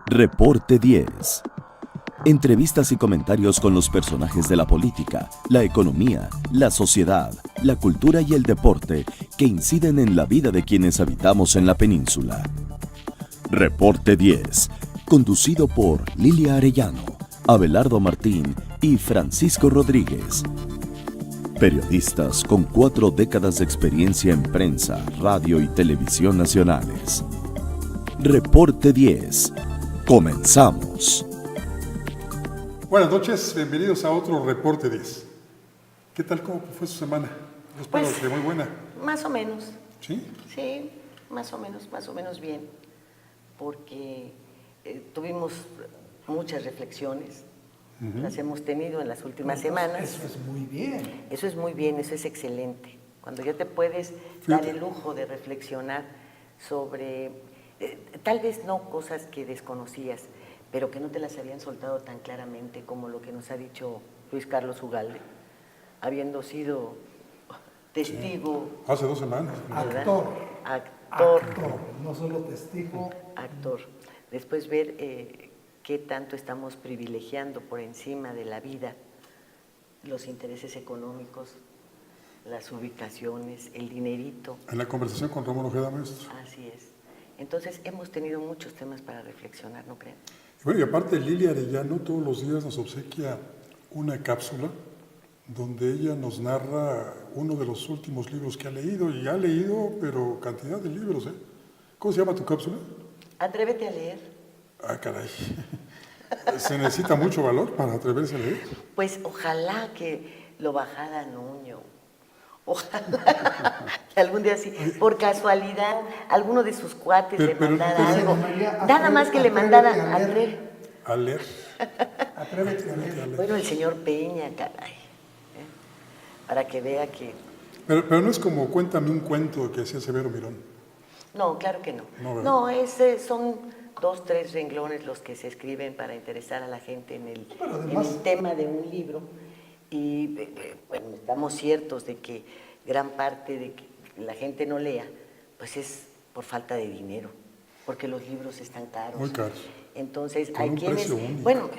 Reporte 10. Entrevistas y comentarios con los personajes de la política, la economía, la sociedad, la cultura y el deporte que inciden en la vida de quienes habitamos en la península. Reporte 10, conducido por Lilia Arellano, Abelardo Martín y Francisco Rodríguez. Periodistas con 4 décadas de experiencia en prensa, radio y televisión nacionales. Reporte 10. Comenzamos. Buenas noches, bienvenidos a otro Reporte 10. ¿Qué tal, cómo fue su semana? Yo espero que muy buena. Más o menos. ¿Sí? Sí, más o menos bien, porque tuvimos muchas reflexiones, las hemos tenido en las últimas semanas. Eso es muy bien. Eso es muy bien, eso es excelente. Cuando ya te puedes dar el lujo de reflexionar sobre, tal vez no cosas que desconocías, pero que no te las habían soltado tan claramente como lo que nos ha dicho Luis Carlos Ugalde, habiendo sido testigo. Sí. Hace 2 semanas. Actor, no solo testigo. Actor. Después ver qué tanto estamos privilegiando por encima de la vida los intereses económicos, las ubicaciones, el dinerito. En la conversación con Ramón Ojeda, maestro. Así es. Entonces hemos tenido muchos temas para reflexionar, ¿no creen? Bueno, y aparte Lilia Arellano todos los días nos obsequia una cápsula donde ella nos narra uno de los últimos libros que ha leído, y ha leído, pero cantidad de libros, ¿eh? ¿Cómo se llama tu cápsula? Atrévete a leer. Ah, caray. ¿Se necesita mucho valor para atreverse a leer? Pues ojalá que lo bajara Nuño. Ojalá que algún día así, por casualidad, alguno de sus cuates le mandara algo. Nada más que le mandara a leer. A leer. Atrévete a leer. Bueno, el señor Peña, caray. Para que vea que... Pero no es como Cuéntame un cuento que hacía Severo Mirón. No, claro que no. No, son 2, 3 renglones los que se escriben para interesar a la gente en el tema de un libro. Y bueno, estamos ciertos de que gran parte de que la gente no lea, pues es por falta de dinero, porque los libros están caros. Muy caros. Entonces Con hay un quienes, precio único. bueno,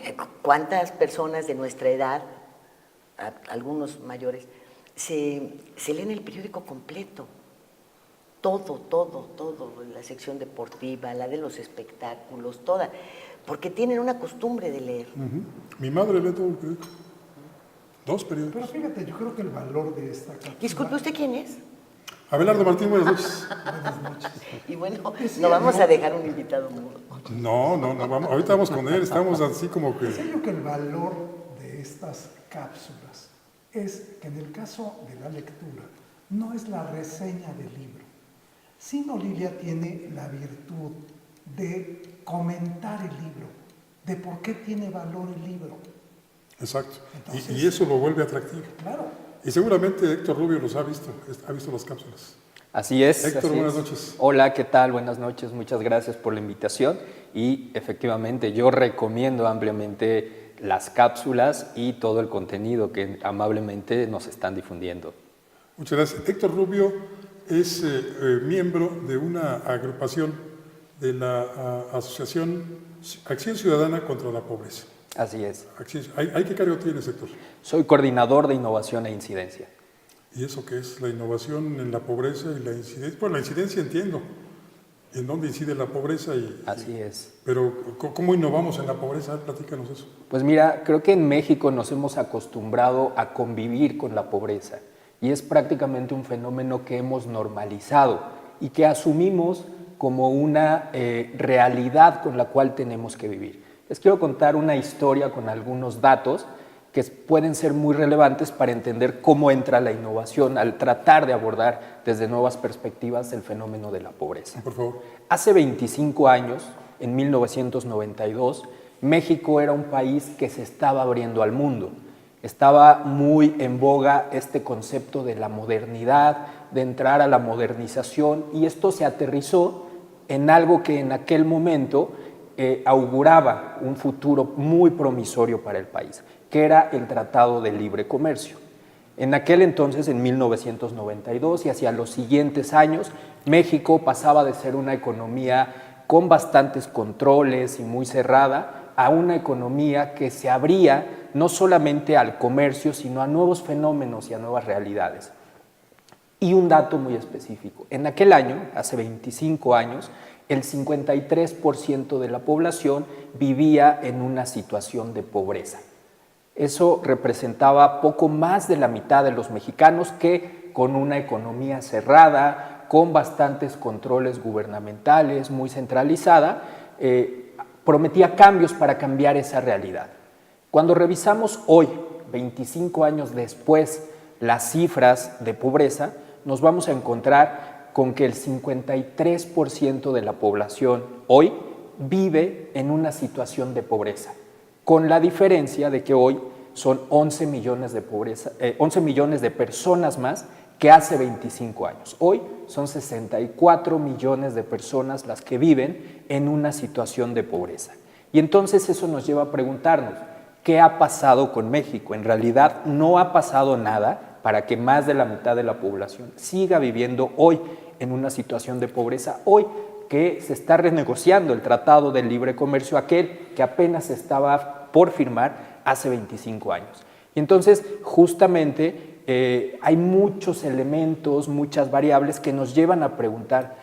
¿cuántas personas de nuestra edad, algunos mayores, se leen el periódico completo? Todo, la sección deportiva, la de los espectáculos, toda, porque tienen una costumbre de leer. Mi madre lee todo el periódico. 2 periódicos. Pero fíjate, yo creo que el valor de esta cápsula... Disculpe, ¿usted quién es? Abelardo Martín, buenas noches. Buenas noches. Y bueno, no vamos a dejar un invitado mudo. No, vamos, ahorita vamos con él, estamos así como que... Yo que el valor de estas cápsulas es que en el caso de la lectura no es la reseña del libro, sino Lilia tiene la virtud de comentar el libro, de por qué tiene valor el libro. Exacto. Entonces, y eso lo vuelve atractivo. Claro. Y seguramente Héctor Rubio los ha visto las cápsulas. Así es. Héctor, así buenas es. noches. Hola, ¿qué tal? Buenas noches, muchas gracias por la invitación. Y efectivamente, yo recomiendo ampliamente las cápsulas y todo el contenido que amablemente nos están difundiendo. Muchas gracias. Héctor Rubio es miembro de una agrupación de la Asociación Acción Ciudadana contra la Pobreza. Así es. ¿Hay qué cargo tienes, Héctor? Soy coordinador de innovación e incidencia. ¿Y eso qué es? La innovación en la pobreza y la incidencia. Bueno, la incidencia entiendo. ¿En dónde incide la pobreza? Así es. Pero, ¿cómo innovamos en la pobreza? Platícanos eso. Pues mira, creo que en México nos hemos acostumbrado a convivir con la pobreza y es prácticamente un fenómeno que hemos normalizado y que asumimos como una realidad con la cual tenemos que vivir. Les quiero contar una historia con algunos datos que pueden ser muy relevantes para entender cómo entra la innovación al tratar de abordar desde nuevas perspectivas el fenómeno de la pobreza. Por favor. Hace 25 años, en 1992, México era un país que se estaba abriendo al mundo. Estaba muy en boga este concepto de la modernidad, de entrar a la modernización, y esto se aterrizó en algo que en aquel momento auguraba un futuro muy promisorio para el país, que era el Tratado de Libre Comercio. En aquel entonces, en 1992 y hacia los siguientes años, México pasaba de ser una economía con bastantes controles y muy cerrada, a una economía que se abría no solamente al comercio, sino a nuevos fenómenos y a nuevas realidades. Y un dato muy específico, en aquel año, hace 25 años, el 53% de la población vivía en una situación de pobreza. Eso representaba poco más de la mitad de los mexicanos que con una economía cerrada, con bastantes controles gubernamentales, muy centralizada, prometía cambios para cambiar esa realidad. Cuando revisamos hoy, 25 años después, las cifras de pobreza, nos vamos a encontrar con que el 53% de la población hoy vive en una situación de pobreza, con la diferencia de que hoy son 11 millones de personas más que hace 25 años. Hoy son 64 millones de personas las que viven en una situación de pobreza. Y entonces eso nos lleva a preguntarnos, ¿qué ha pasado con México? En realidad no ha pasado nada para que más de la mitad de la población siga viviendo hoy en una situación de pobreza, hoy que se está renegociando el Tratado de Libre Comercio, aquel que apenas estaba por firmar hace 25 años. Y entonces, justamente, hay muchos elementos, muchas variables que nos llevan a preguntar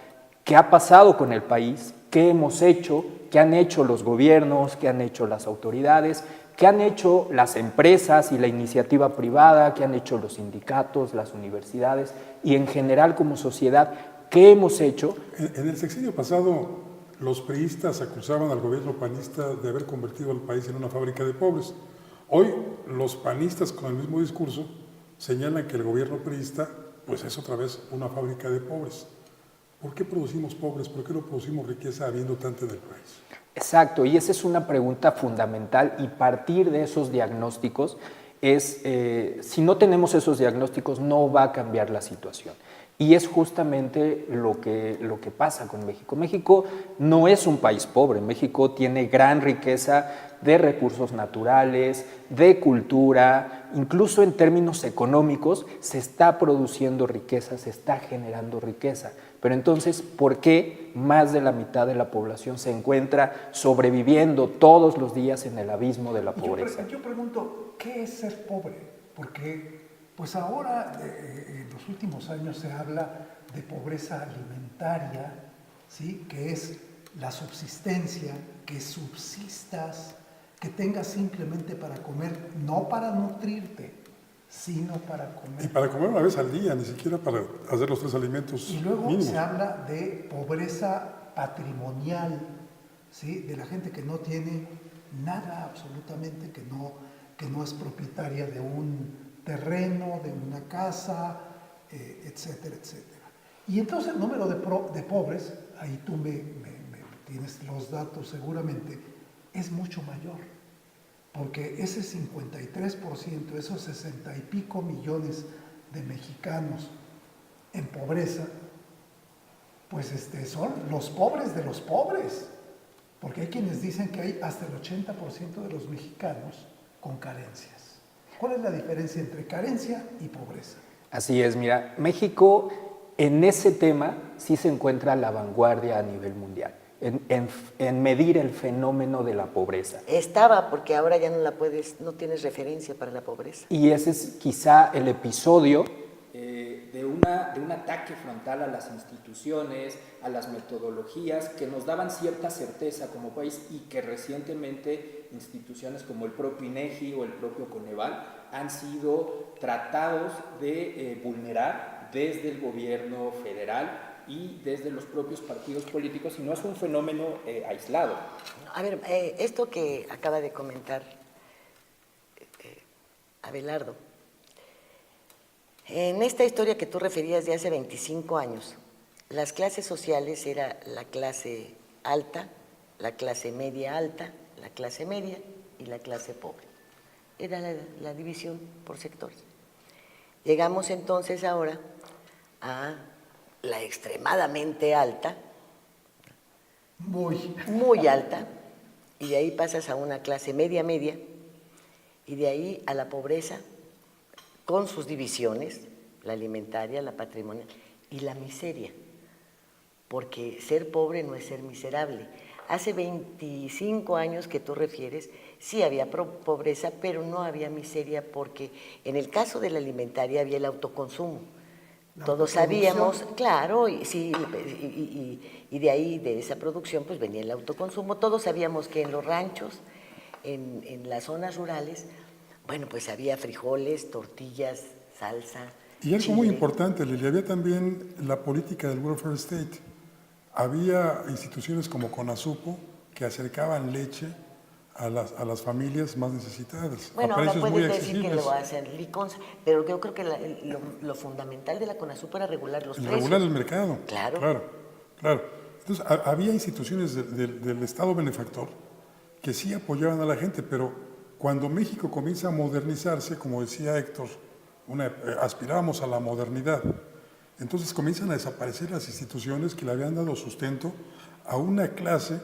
qué ha pasado con el país, qué hemos hecho, qué han hecho los gobiernos, qué han hecho las autoridades, qué han hecho las empresas y la iniciativa privada, qué han hecho los sindicatos, las universidades y en general como sociedad, qué hemos hecho. En el sexenio pasado, los priistas acusaban al gobierno panista de haber convertido al país en una fábrica de pobres. Hoy, los panistas con el mismo discurso señalan que el gobierno priista pues es otra vez una fábrica de pobres. ¿Por qué producimos pobres? ¿Por qué no producimos riqueza habiendo tanta en el país? Exacto, y esa es una pregunta fundamental y partir de esos diagnósticos es, si no tenemos esos diagnósticos no va a cambiar la situación. Y es justamente lo que pasa con México. México no es un país pobre, México tiene gran riqueza de recursos naturales, de cultura, incluso en términos económicos se está produciendo riqueza, se está generando riqueza. Pero entonces, ¿por qué más de la mitad de la población se encuentra sobreviviendo todos los días en el abismo de la pobreza? Yo pregunto, ¿qué es ser pobre? Porque pues ahora, en los últimos años se habla de pobreza alimentaria, ¿sí? Que es la subsistencia, que subsistas, que tengas simplemente para comer, no para nutrirte, sino para comer. Y para comer una vez al día, ni siquiera para hacer los 3 alimentos Y luego mínimos. se habla de pobreza patrimonial, ¿sí? De la gente que no tiene nada absolutamente, que no es propietaria de un terreno, de una casa, etcétera, etcétera. Y entonces el número de pobres, ahí tú me tienes los datos seguramente, es mucho mayor, porque ese 53%, esos 60 y pico millones de mexicanos en pobreza, pues son los pobres de los pobres, porque hay quienes dicen que hay hasta el 80% de los mexicanos con carencias. ¿Cuál es la diferencia entre carencia y pobreza? Así es, mira, México en ese tema sí se encuentra a la vanguardia a nivel mundial, en medir el fenómeno de la pobreza. Estaba, porque ahora ya no tienes referencia para la pobreza. Y ese es quizá el episodio de un ataque frontal a las instituciones, a las metodologías que nos daban cierta certeza como país y que recientemente instituciones como el propio INEGI o el propio Coneval han sido tratados de vulnerar desde el gobierno federal y desde los propios partidos políticos, y no es un fenómeno aislado. A ver, esto que acaba de comentar Abelardo, en esta historia que tú referías de hace 25 años, las clases sociales era la clase alta, la clase media alta, la clase media y la clase pobre. Era la división por sectores. Llegamos entonces ahora a la extremadamente alta, muy alta, y de ahí pasas a una clase media media, y de ahí a la pobreza, con sus divisiones, la alimentaria, la patrimonial y la miseria. porque ser pobre no es ser miserable. Hace 25 años que tú refieres, sí había pobreza, pero no había miseria, porque en el caso de la alimentaria había el autoconsumo. Todos sabíamos, claro, y, sí, y de ahí, de esa producción, pues venía el autoconsumo. Todos sabíamos que en los ranchos, en las zonas rurales, bueno, pues había frijoles, tortillas, salsa. Y algo chile. muy importante, Lili, había también la política del welfare state. Había instituciones como CONASUPO que acercaban leche a las familias más necesitadas. Bueno, a ahora precios muy puedes decir que accesibles. lo hacen Liconza, pero yo creo que lo fundamental de la CONASUPO era regular los precios. Regular el mercado. Claro. Claro. Entonces, había instituciones del Estado benefactor que sí apoyaban a la gente, pero cuando México comienza a modernizarse, como decía Héctor, aspirábamos a la modernidad. Entonces comienzan a desaparecer las instituciones que le habían dado sustento a una clase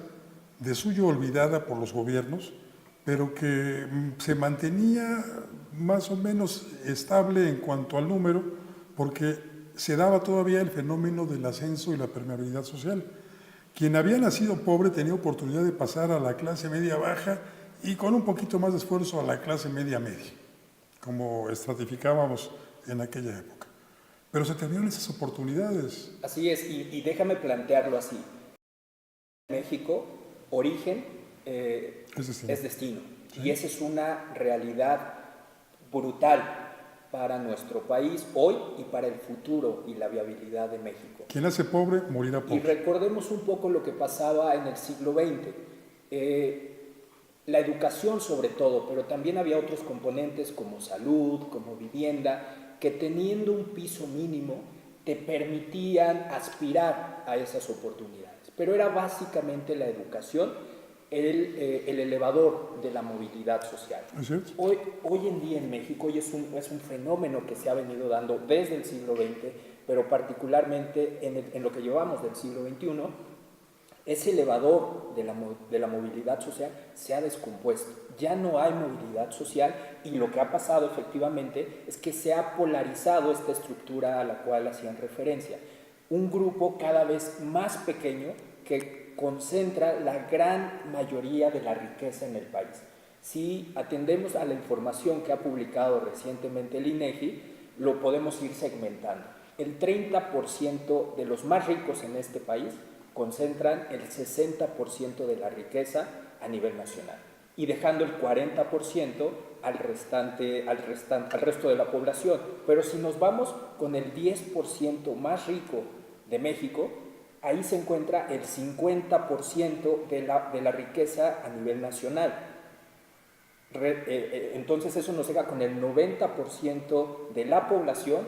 de suyo olvidada por los gobiernos, pero que se mantenía más o menos estable en cuanto al número, porque se daba todavía el fenómeno del ascenso y la permeabilidad social. Quien había nacido pobre tenía oportunidad de pasar a la clase media baja y con un poquito más de esfuerzo a la clase media, como estratificábamos en aquella época. Pero se terminaron esas oportunidades. Así es, y déjame plantearlo así. México, origen es destino. ¿Sí? Y esa es una realidad brutal para nuestro país hoy y para el futuro y la viabilidad de México. Quien nace pobre, morirá pobre. Y recordemos un poco lo que pasaba en el siglo XX. La educación sobre todo, pero también había otros componentes como salud, como vivienda, que teniendo un piso mínimo te permitían aspirar a esas oportunidades. Pero era básicamente la educación el elevador de la movilidad social. Hoy en día en México, y es un fenómeno que se ha venido dando desde el siglo XX, pero particularmente en lo que llevamos del siglo XXI, ese elevador de la movilidad social se ha descompuesto. Ya no hay movilidad social y lo que ha pasado efectivamente es que se ha polarizado esta estructura a la cual hacían referencia. Un grupo cada vez más pequeño que concentra la gran mayoría de la riqueza en el país. Si atendemos a la información que ha publicado recientemente el INEGI, lo podemos ir segmentando. El 30% de los más ricos en este país concentran el 60% de la riqueza a nivel nacional y dejando el 40% al resto de la población. Pero si nos vamos con el 10% más rico de México, ahí se encuentra el 50% de la riqueza a nivel nacional. Entonces eso nos deja con el 90% de la población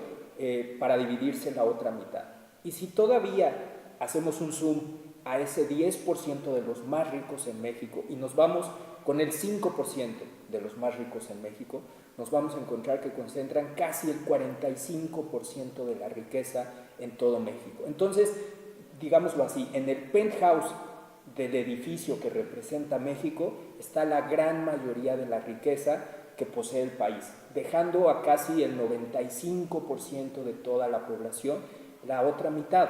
para dividirse la otra mitad. Y si todavía hacemos un zoom a ese 10% de los más ricos en México y nos vamos con el 5% de los más ricos en México, nos vamos a encontrar que concentran casi el 45% de la riqueza en todo México. Entonces, digámoslo así, en el penthouse del edificio que representa México está la gran mayoría de la riqueza que posee el país, dejando a casi el 95% de toda la población la otra mitad.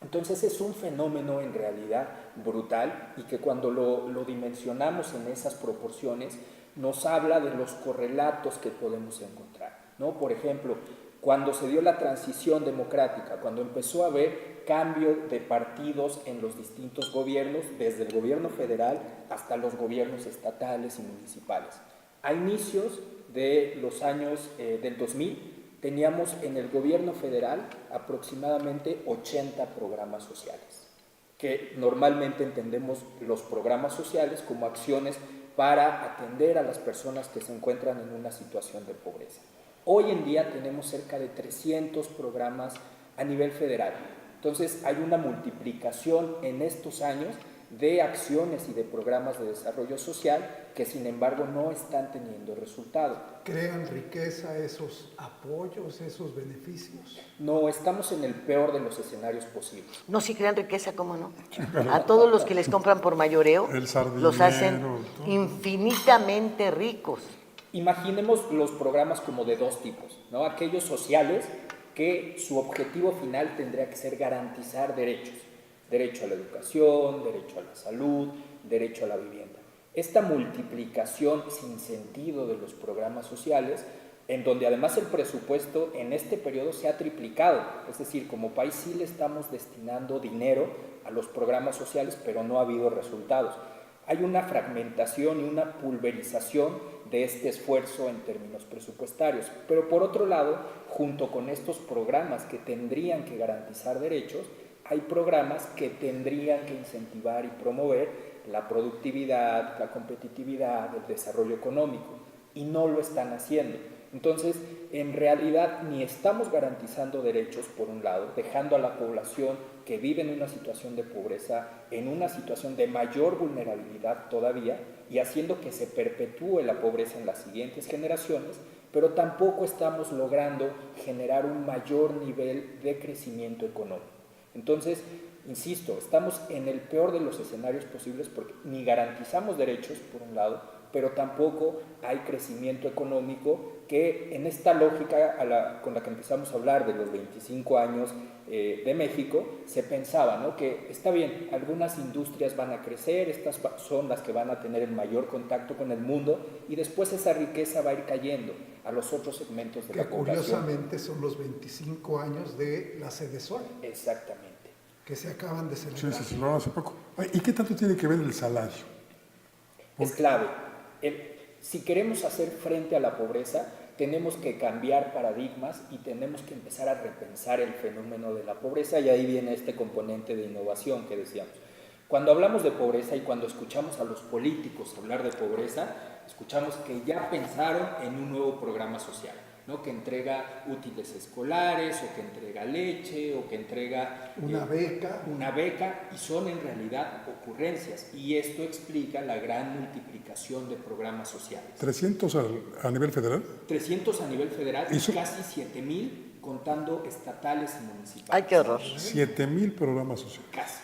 Entonces es un fenómeno en realidad brutal y que cuando lo dimensionamos en esas proporciones nos habla de los correlatos que podemos encontrar, ¿no? Por ejemplo, cuando se dio la transición democrática, cuando empezó a haber cambio de partidos en los distintos gobiernos, desde el gobierno federal hasta los gobiernos estatales y municipales. A inicios de los años del 2000, teníamos en el gobierno federal aproximadamente 80 programas sociales, que normalmente entendemos los programas sociales como acciones para atender a las personas que se encuentran en una situación de pobreza. Hoy en día tenemos cerca de 300 programas a nivel federal. Entonces hay una multiplicación en estos años de acciones y de programas de desarrollo social que sin embargo no están teniendo resultado. ¿Crean riqueza esos apoyos, esos beneficios? No, estamos en el peor de los escenarios posibles. No, si crean riqueza, ¿cómo no? A todos los que les compran por mayoreo, los hacen infinitamente ricos. Imaginemos los programas como de dos tipos, ¿no? Aquellos sociales que su objetivo final tendría que ser garantizar derechos. Derecho a la educación, derecho a la salud, derecho a la vivienda. Esta multiplicación sin sentido de los programas sociales, en donde además el presupuesto en este periodo se ha triplicado, es decir, como país sí le estamos destinando dinero a los programas sociales, pero no ha habido resultados. Hay una fragmentación y una pulverización de este esfuerzo en términos presupuestarios, pero por otro lado, junto con estos programas que tendrían que garantizar derechos, hay programas que tendrían que incentivar y promover la productividad, la competitividad, el desarrollo económico, y no lo están haciendo. Entonces, en realidad, ni estamos garantizando derechos, por un lado, dejando a la población que vive en una situación de pobreza, en una situación de mayor vulnerabilidad todavía, y haciendo que se perpetúe la pobreza en las siguientes generaciones, pero tampoco estamos logrando generar un mayor nivel de crecimiento económico. Entonces, insisto, estamos en el peor de los escenarios posibles porque ni garantizamos derechos, por un lado, pero tampoco hay crecimiento económico que en esta lógica con la que empezamos a hablar de los 25 años de México, se pensaba, ¿no?, que está bien, algunas industrias van a crecer, estas son las que van a tener el mayor contacto con el mundo y después esa riqueza va a ir cayendo a los otros segmentos de la población. Curiosamente son los 25 años de la Sedesol. Exactamente. Que se acaban de celebrar. Sí, se celebraron hace poco. ¿Y qué tanto tiene que ver el salario? Es clave. Si queremos hacer frente a la pobreza, tenemos que cambiar paradigmas y tenemos que empezar a repensar el fenómeno de la pobreza, y ahí viene este componente de innovación que decíamos. Cuando hablamos de pobreza y cuando escuchamos a los políticos hablar de pobreza, escuchamos que ya pensaron en un nuevo programa social, ¿no?, que entrega útiles escolares, o que entrega leche, o que entrega una beca, y son en realidad ocurrencias, y esto explica la gran multiplicación de programas sociales. ¿300 a nivel federal? 300 a nivel federal y casi 7,000 contando estatales y municipales. ¡Ay, qué horror! 7,000 programas sociales. Casi.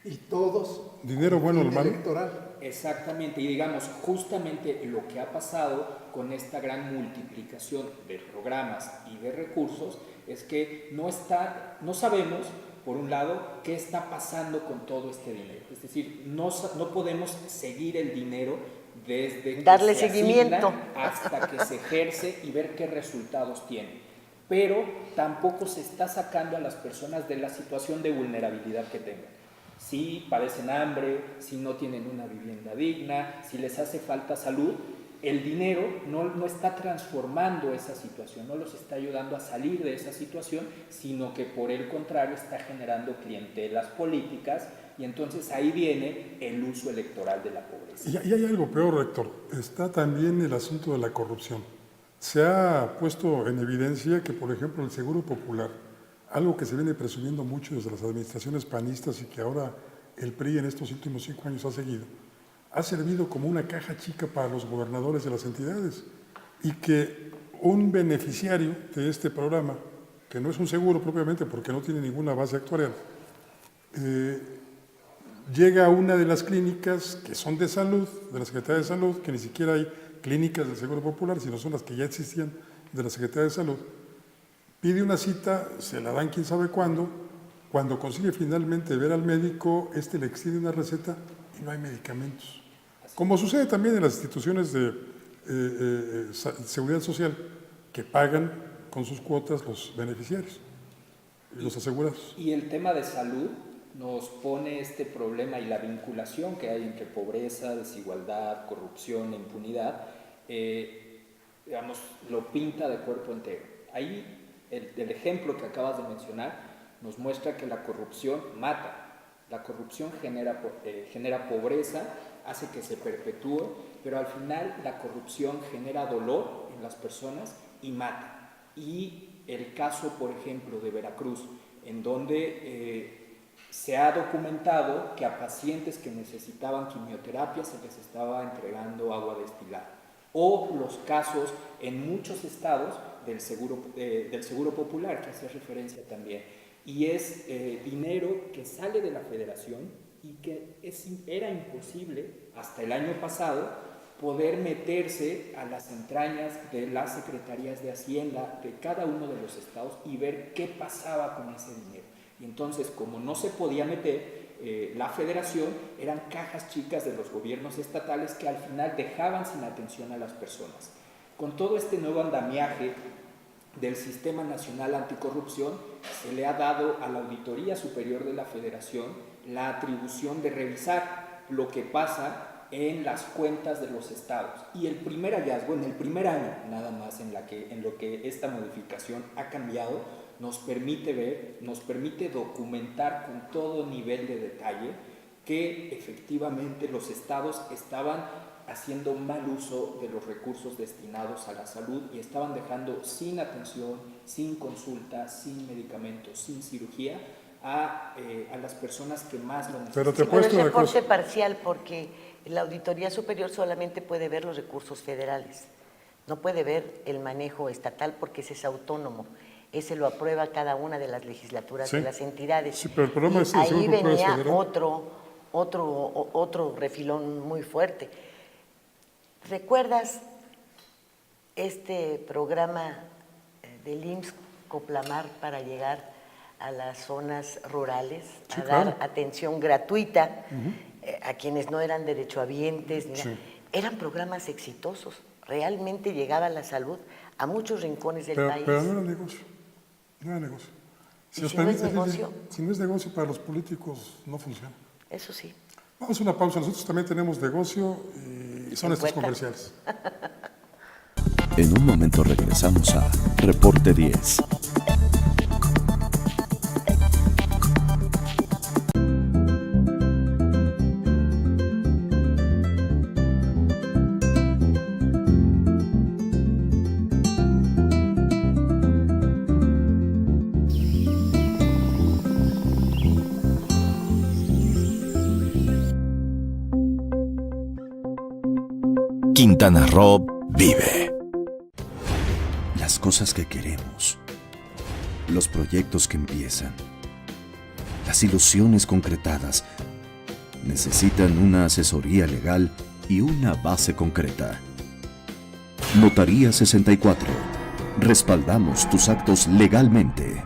Y todos dinero bueno al mal. Electoral. Exactamente, y digamos, justamente lo que ha pasado con esta gran multiplicación de programas y de recursos es que no sabemos, por un lado, qué está pasando con todo este dinero. Es decir, no podemos seguir el dinero desde darle que se seguimiento hasta que se ejerce y ver qué resultados tiene. Pero tampoco se está sacando a las personas de la situación de vulnerabilidad que tengan. Si padecen hambre, si no tienen una vivienda digna, si les hace falta salud, el dinero no está transformando esa situación, no los está ayudando a salir de esa situación, sino que por el contrario está generando clientelas políticas, y entonces ahí viene el uso electoral de la pobreza. Y hay algo peor, Héctor, está también el asunto de la corrupción. Se ha puesto en evidencia que, por ejemplo, el Seguro Popular, algo que se viene presumiendo mucho desde las administraciones panistas y que ahora el PRI en estos últimos 5 años ha seguido, ha servido como una caja chica para los gobernadores de las entidades, y que un beneficiario de este programa, que no es un seguro propiamente porque no tiene ninguna base actuarial, llega a una de las clínicas que son de salud, de la Secretaría de Salud, que ni siquiera hay clínicas del Seguro Popular, sino son las que ya existían de la Secretaría de Salud, pide una cita, se la dan quién sabe cuándo, cuando consigue finalmente ver al médico, le extiende una receta y no hay medicamentos. Como sucede también en las instituciones de seguridad social, que pagan con sus cuotas los beneficiarios, los asegurados. Y el tema de salud nos pone este problema y la vinculación que hay entre pobreza, desigualdad, corrupción e impunidad, digamos, lo pinta de cuerpo entero. Ahí el ejemplo que acabas de mencionar nos muestra que la corrupción mata. La corrupción genera pobreza, hace que se perpetúe, pero al final la corrupción genera dolor en las personas y mata. Y el caso, por ejemplo, de Veracruz, en donde se ha documentado que a pacientes que necesitaban quimioterapia se les estaba entregando agua destilada. O los casos en muchos estados del Seguro Popular, que hace referencia también. Y es dinero que sale de la Federación y que era imposible hasta el año pasado poder meterse a las entrañas de las secretarías de Hacienda de cada uno de los estados y ver qué pasaba con ese dinero. Y entonces, como no se podía meter la federación, eran cajas chicas de los gobiernos estatales que al final dejaban sin atención a las personas. Con todo este nuevo andamiaje del Sistema Nacional Anticorrupción, se le ha dado a la Auditoría Superior de la Federación la atribución de revisar lo que pasa en las cuentas de los estados. Y el primer hallazgo, en el primer año nada más en lo que esta modificación ha cambiado, nos permite ver, nos permite documentar con todo nivel de detalle que efectivamente los estados estaban haciendo mal uso de los recursos destinados a la salud y estaban dejando sin atención, sin consulta, sin medicamentos, sin cirugía a las personas que más lo necesitan. Pero te Pero es reporte parcial, porque la Auditoría Superior solamente puede ver los recursos federales, no puede ver el manejo estatal porque ese es autónomo. Ese lo aprueba cada una de las legislaturas de las entidades. Sí, pero el problema es ahí venía otro refilón muy fuerte. ¿Recuerdas este programa del IMSS Coplamar para llegar a las zonas rurales, a dar atención gratuita a quienes no eran derechohabientes? Eran programas exitosos, realmente llegaba la salud a muchos rincones del país. Pero no era negocio, no era negocio. Si no es negocio. Si no es negocio para los políticos, no funciona. Eso sí. Vamos a una pausa, nosotros también tenemos negocio y son estos comerciales. En un momento regresamos a Reporte 10. Quintana Roo vive. Las cosas que queremos, los proyectos que empiezan, las ilusiones concretadas, necesitan una asesoría legal y una base concreta. Notaría 64. Respaldamos tus actos legalmente.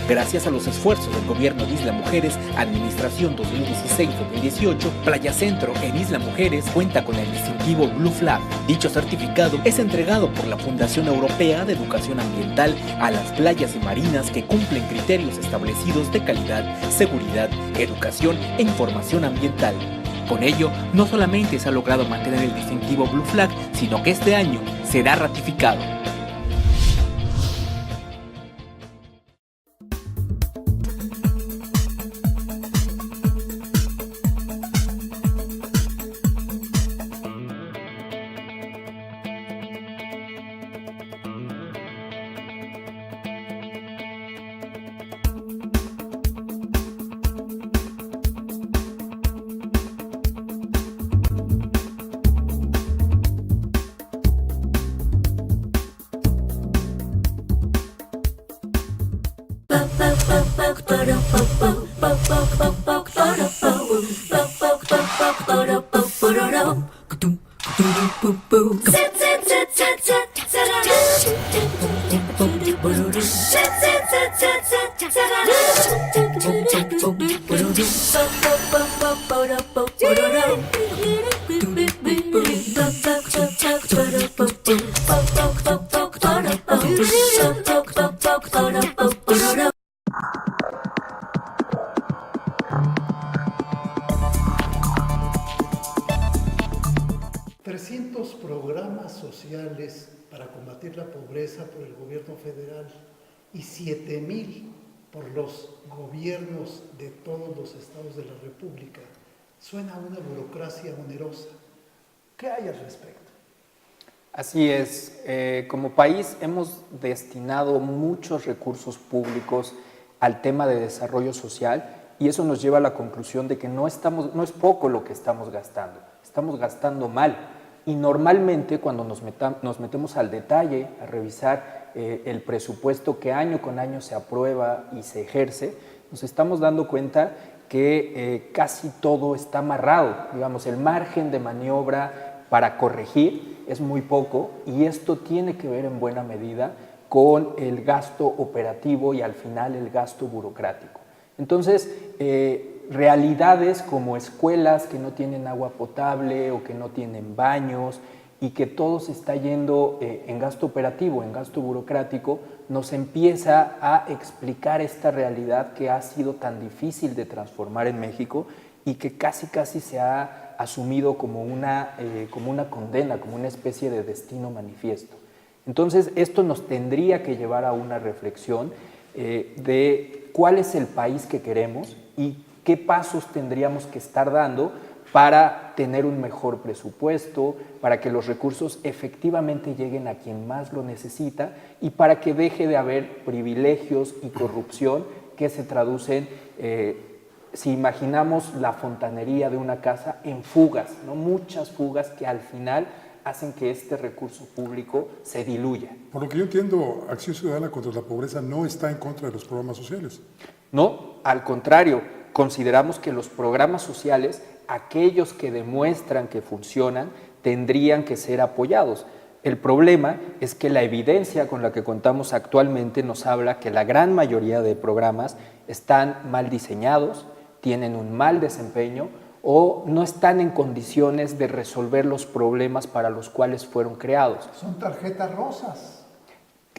Gracias a los esfuerzos del gobierno de Isla Mujeres, Administración 2016-2018, Playa Centro en Isla Mujeres cuenta con el distintivo Blue Flag. Dicho certificado es entregado por la Fundación Europea de Educación Ambiental a las playas y marinas que cumplen criterios establecidos de calidad, seguridad, educación e información ambiental. Con ello, no solamente se ha logrado mantener el distintivo Blue Flag, sino que este año será ratificado. Programas sociales para combatir la pobreza por el gobierno federal y 7,000 por los gobiernos de todos los estados de la República. Suena a una burocracia onerosa. ¿Qué hay al respecto? Así es. Como país hemos destinado muchos recursos públicos al tema de desarrollo social, y eso nos lleva a la conclusión de que no es poco lo que estamos gastando mal. Y normalmente cuando nos metemos al detalle, a revisar el presupuesto que año con año se aprueba y se ejerce, nos estamos dando cuenta que casi todo está amarrado. Digamos, el margen de maniobra para corregir es muy poco, y esto tiene que ver en buena medida con el gasto operativo y al final el gasto burocrático. Entonces, realidades como escuelas que no tienen agua potable o que no tienen baños y que todo se está yendo en gasto operativo, en gasto burocrático, nos empieza a explicar esta realidad que ha sido tan difícil de transformar en México y que casi se ha asumido como una condena, como una especie de destino manifiesto. Entonces, esto nos tendría que llevar a una reflexión de cuál es el país que queremos y qué pasos tendríamos que estar dando para tener un mejor presupuesto, para que los recursos efectivamente lleguen a quien más lo necesita y para que deje de haber privilegios y corrupción que se traducen, si imaginamos la fontanería de una casa, en fugas, ¿no? Muchas fugas que al final hacen que este recurso público se diluya. Por lo que yo entiendo, Acción Ciudadana contra la Pobreza no está en contra de los programas sociales. No, al contrario, consideramos que los programas sociales, aquellos que demuestran que funcionan, tendrían que ser apoyados. El problema es que la evidencia con la que contamos actualmente nos habla que la gran mayoría de programas están mal diseñados, tienen un mal desempeño o no están en condiciones de resolver los problemas para los cuales fueron creados. Son tarjetas rosas.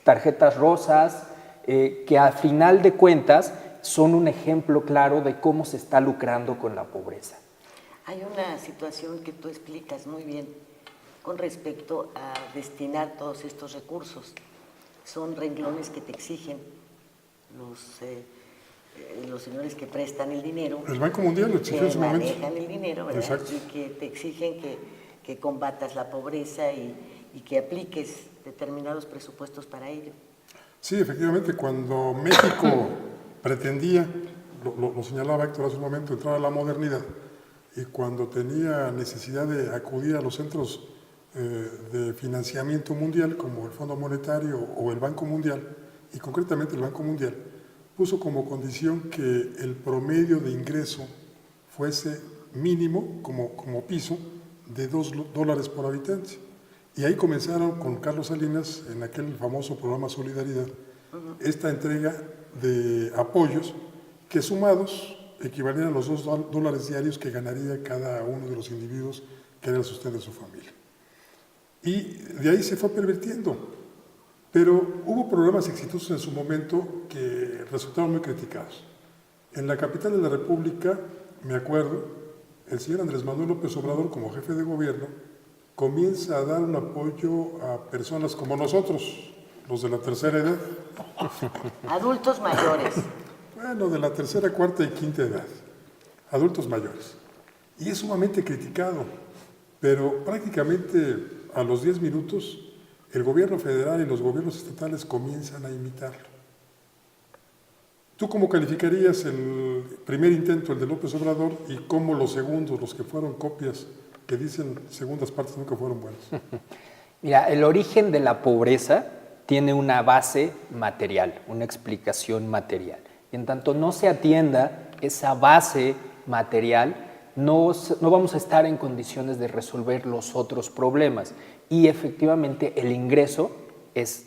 Tarjetas rosas que al final de cuentas son un ejemplo claro de cómo se está lucrando con la pobreza. Hay una situación que tú explicas muy bien con respecto a destinar todos estos recursos. Son renglones que te exigen los señores que prestan el dinero. El Banco Mundial lo exigió en su momento. Que manejan el dinero, ¿verdad? Exacto. Y que te exigen que combatas la pobreza y que apliques determinados presupuestos para ello. Sí, efectivamente, cuando México pretendía, lo señalaba Héctor hace un momento, entrar a la modernidad, y cuando tenía necesidad de acudir a los centros de financiamiento mundial, como el Fondo Monetario o el Banco Mundial, y concretamente el Banco Mundial, puso como condición que el promedio de ingreso fuese mínimo, como piso, de $2 por habitante. Y ahí comenzaron con Carlos Salinas, en aquel famoso programa Solidaridad, esta entrega de apoyos que sumados equivalían a los $2 diarios que ganaría cada uno de los individuos que era el sustento de su familia. Y de ahí se fue pervirtiendo. Pero hubo programas exitosos en su momento que resultaron muy criticados. En la capital de la República, me acuerdo, el señor Andrés Manuel López Obrador, como jefe de gobierno, comienza a dar un apoyo a personas como nosotros, los de la tercera edad. Adultos mayores. Bueno, de la tercera, cuarta y quinta edad. Adultos mayores. Y es sumamente criticado, pero prácticamente a los 10 minutos el gobierno federal y los gobiernos estatales comienzan a imitarlo. ¿Tú cómo calificarías el primer intento, el de López Obrador, y cómo los segundos, los que fueron copias, que dicen segundas partes, nunca fueron buenas? Mira, el origen de la pobreza tiene una base material, una explicación material. Y en tanto no se atienda esa base material, no vamos a estar en condiciones de resolver los otros problemas. Y efectivamente el ingreso es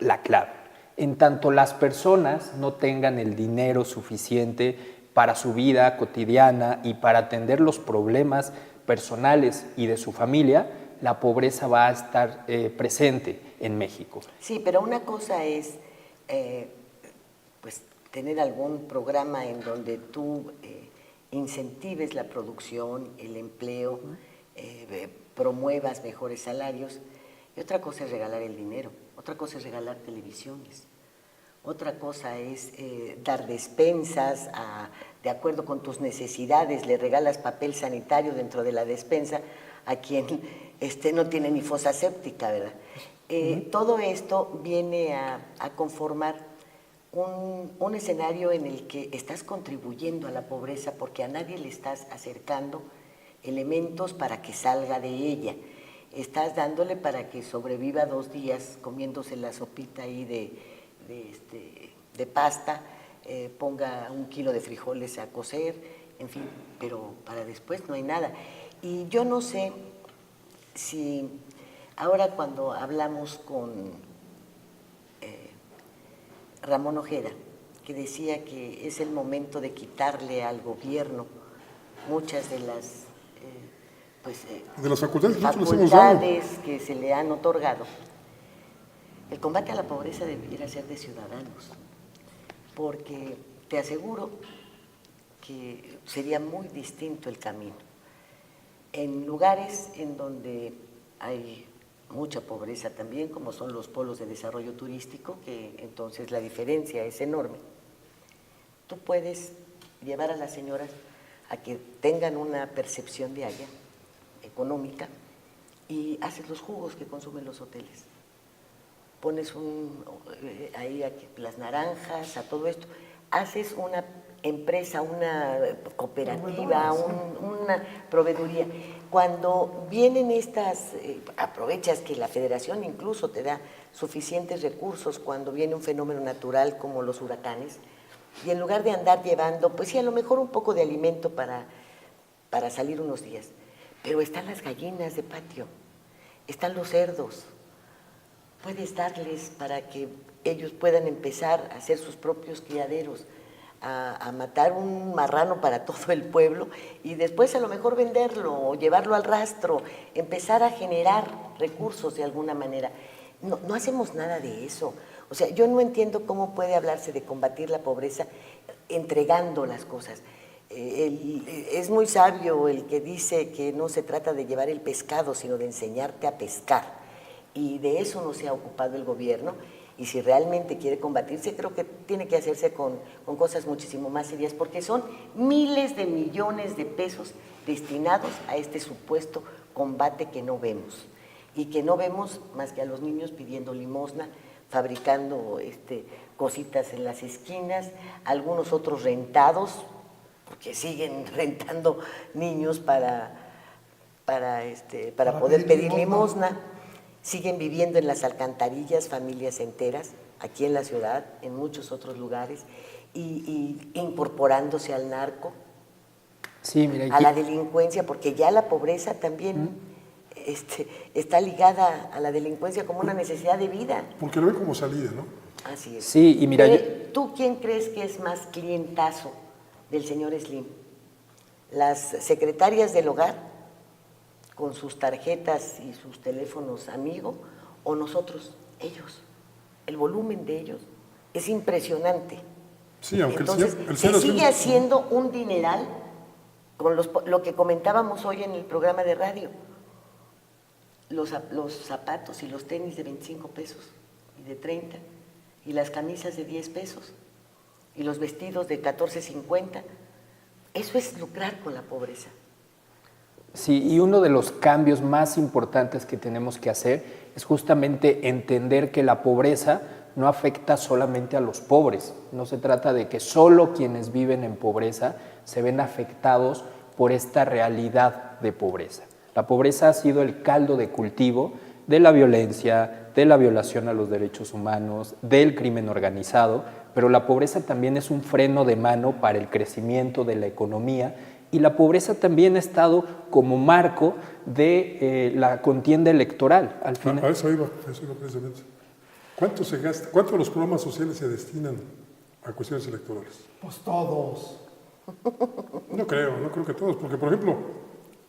la clave. En tanto las personas no tengan el dinero suficiente para su vida cotidiana y para atender los problemas personales y de su familia, la pobreza va a estar presente en México. Sí, pero una cosa es pues tener algún programa en donde tú incentives la producción, el empleo, promuevas mejores salarios, y otra cosa es regalar el dinero, otra cosa es regalar televisiones, otra cosa es dar despensas de acuerdo con tus necesidades, le regalas papel sanitario dentro de la despensa a quien no tiene ni fosa séptica, ¿verdad? Todo esto viene a conformar un escenario en el que estás contribuyendo a la pobreza porque a nadie le estás acercando elementos para que salga de ella. Estás dándole para que sobreviva 2 días comiéndose la sopita ahí de pasta, ponga 1 kilo de frijoles a cocer, en fin, pero para después no hay nada. Y yo no sé si ahora cuando hablamos con Ramón Ojeda, que decía que es el momento de quitarle al gobierno muchas de las de las facultades que nosotros hemos dado, que se le han otorgado. El combate a la pobreza debiera ser de ciudadanos, porque te aseguro que sería muy distinto el camino. En lugares en donde hay mucha pobreza también, como son los polos de desarrollo turístico, que entonces la diferencia es enorme, tú puedes llevar a las señoras a que tengan una percepción diaria económica y haces los jugos que consumen los hoteles. Pones ahí las naranjas, a todo esto. Haces una empresa, una cooperativa, una proveeduría. Cuando vienen estas, aprovechas que la federación incluso te da suficientes recursos cuando viene un fenómeno natural como los huracanes, y en lugar de andar llevando, pues sí, a lo mejor un poco de alimento para salir unos días, pero están las gallinas de patio, están los cerdos, puedes darles para que ellos puedan empezar a hacer sus propios criaderos, a matar un marrano para todo el pueblo y después a lo mejor venderlo o llevarlo al rastro, empezar a generar recursos de alguna manera. No hacemos nada de eso. O sea, yo no entiendo cómo puede hablarse de combatir la pobreza entregando las cosas. Es muy sabio el que dice que no se trata de llevar el pescado, sino de enseñarte a pescar. Y de eso no se ha ocupado el gobierno. Y si realmente quiere combatirse, creo que tiene que hacerse con cosas muchísimo más serias, porque son miles de millones de pesos destinados a este supuesto combate que no vemos. Y que no vemos más que a los niños pidiendo limosna, fabricando cositas en las esquinas, algunos otros rentados, porque siguen rentando niños para poder pedir limosna. Siguen viviendo en las alcantarillas familias enteras, aquí en la ciudad, en muchos otros lugares, y incorporándose al narco, sí, mira, a la delincuencia, porque ya la pobreza también está ligada a la delincuencia como una necesidad de vida. Porque lo ve como salida, ¿no? Así es. Sí, y mira, ¿Tú quién crees que es más clientazo del señor Slim? ¿Las secretarias del hogar, con sus tarjetas y sus teléfonos amigo, o nosotros, ellos? El volumen de ellos es impresionante. Sí, aunque entonces, se sigue haciendo un dineral con lo que comentábamos hoy en el programa de radio. Los zapatos y los tenis de 25 pesos y de 30, y las camisas de 10 pesos, y los vestidos de 14.50. Eso es lucrar con la pobreza. Sí, y uno de los cambios más importantes que tenemos que hacer es justamente entender que la pobreza no afecta solamente a los pobres. No se trata de que solo quienes viven en pobreza se ven afectados por esta realidad de pobreza. La pobreza ha sido el caldo de cultivo de la violencia, de la violación a los derechos humanos, del crimen organizado, pero la pobreza también es un freno de mano para el crecimiento de la economía. Y la pobreza también ha estado como marco de la contienda electoral. Al final. A eso iba precisamente. ¿Cuánto se gasta? ¿Cuánto de los programas sociales se destinan a cuestiones electorales? Pues todos. No creo que todos, porque por ejemplo,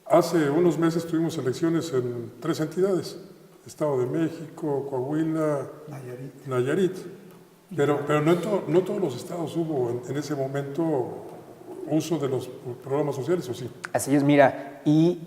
hace unos meses tuvimos elecciones en 3 entidades, Estado de México, Coahuila, Nayarit. Pero no todos los estados hubo en ese momento uso de los programas sociales, ¿o sí? Así es, mira, y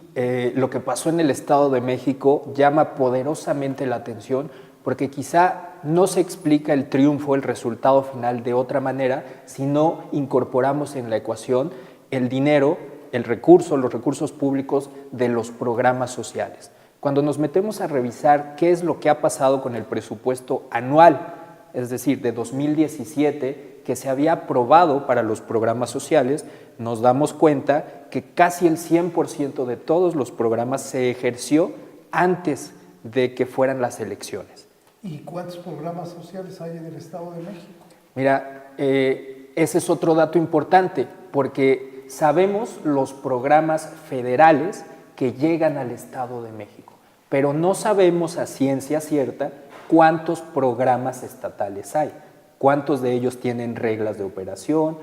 lo que pasó en el Estado de México llama poderosamente la atención porque quizá no se explica el triunfo, el resultado final de otra manera si no incorporamos en la ecuación el dinero, el recurso, los recursos públicos de los programas sociales. Cuando nos metemos a revisar qué es lo que ha pasado con el presupuesto anual es decir, de 2017, que se había aprobado para los programas sociales, nos damos cuenta que casi el 100% de todos los programas se ejerció antes de que fueran las elecciones. ¿Y cuántos programas sociales hay en el Estado de México? Mira, ese es otro dato importante, porque sabemos los programas federales que llegan al Estado de México, pero no sabemos a ciencia cierta cuántos programas estatales hay, cuántos de ellos tienen reglas de operación,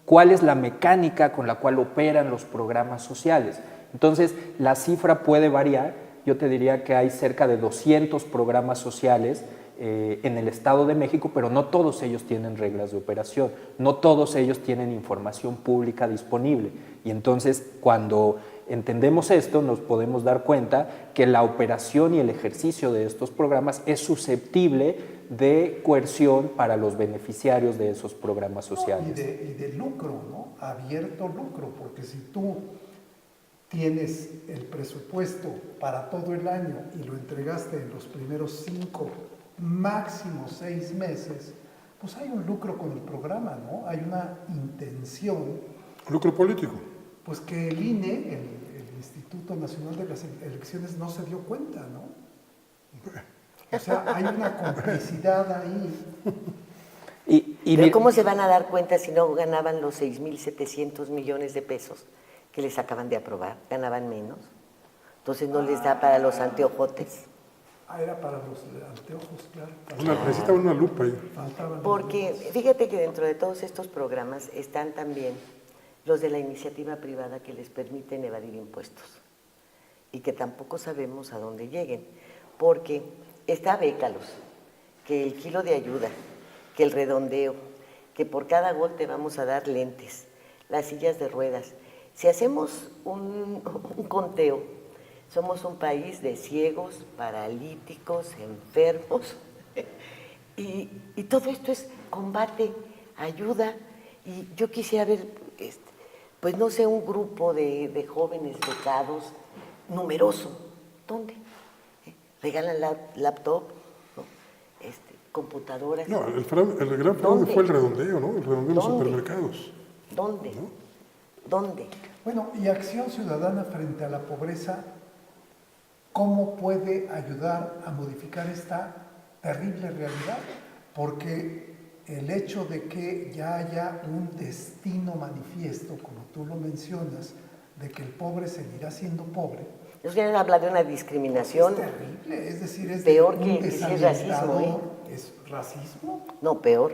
cuál es la mecánica con la cual operan los programas sociales. Entonces, la cifra puede variar. Yo te diría que hay cerca de 200 programas sociales en el Estado de México, pero no todos ellos tienen reglas de operación, no todos ellos tienen información pública disponible. Y entonces, cuando entendemos esto, nos podemos dar cuenta que la operación y el ejercicio de estos programas es susceptible de coerción para los beneficiarios de esos programas sociales. Y de lucro, ¿no? Abierto lucro, porque si tú tienes el presupuesto para todo el año y lo entregaste en los primeros 5, máximo 6 meses, pues hay un lucro con el programa, ¿no? Hay una intención. Lucro político. Pues que el INE, el Instituto Nacional de las Elecciones, no se dio cuenta, ¿no? O sea, hay una complicidad ahí. Pero ¿cómo se van a dar cuenta si no ganaban los 6,700 millones de pesos que les acaban de aprobar? Ganaban menos. Entonces no les da para los anteojotes. Era para los anteojos, claro. Necesitaba una lupa ahí. Porque fíjate que dentro de todos estos programas están también los de la iniciativa privada que les permiten evadir impuestos y que tampoco sabemos a dónde lleguen, porque está Bécalos, que el kilo de ayuda, que el redondeo, que por cada gol te vamos a dar lentes, las sillas de ruedas. Si hacemos un conteo, somos un país de ciegos, paralíticos, enfermos, y todo esto es combate, ayuda, y yo quisiera ver, pues no sé, un grupo de jóvenes becados numeroso. ¿Dónde? Regalan laptop, ¿no? Computadoras. No, el gran fraude fue el redondeo, ¿no? El redondeo de los supermercados. ¿Dónde? ¿No? ¿Dónde? Bueno, y Acción Ciudadana frente a la pobreza, ¿cómo puede ayudar a modificar esta terrible realidad? Porque el hecho de que ya haya un destino manifiesto, como tú lo mencionas, de que el pobre seguirá siendo pobre. Ellos quieren hablar de una discriminación. Es terrible, es decir, es peor un que es racismo. ¿Es racismo? No, peor.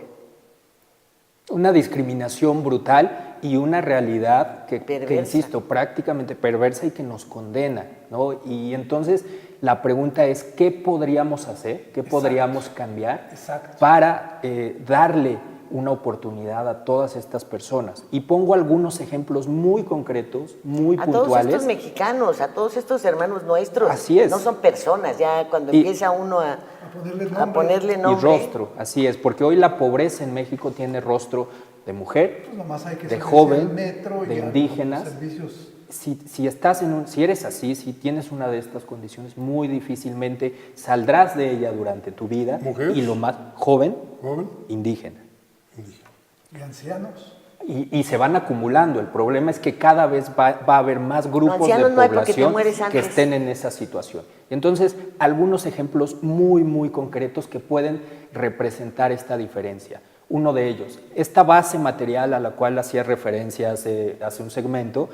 Una discriminación brutal y una realidad que insisto, prácticamente perversa y que nos condena, ¿no? Y entonces la pregunta es, ¿qué podríamos hacer? ¿Qué podríamos cambiar para darle una oportunidad a todas estas personas? Y pongo algunos ejemplos muy concretos, muy puntuales. A todos estos mexicanos, a todos estos hermanos nuestros. Así es. No son personas, ya cuando empieza uno a ponerle nombre. Y rostro, así es, porque hoy la pobreza en México tiene rostro de mujer, Pues de joven, metro, de indígenas. Si eres así, si tienes una de estas condiciones, muy difícilmente saldrás de ella durante tu vida. ¿Mujer? Y lo más joven, indígena. ¿Y ancianos? Y se van acumulando. El problema es que cada vez va a haber más grupos de población que estén en esa situación. Entonces, algunos ejemplos muy, muy concretos que pueden representar esta diferencia. Uno de ellos, esta base material a la cual hacía referencia hace un segmento,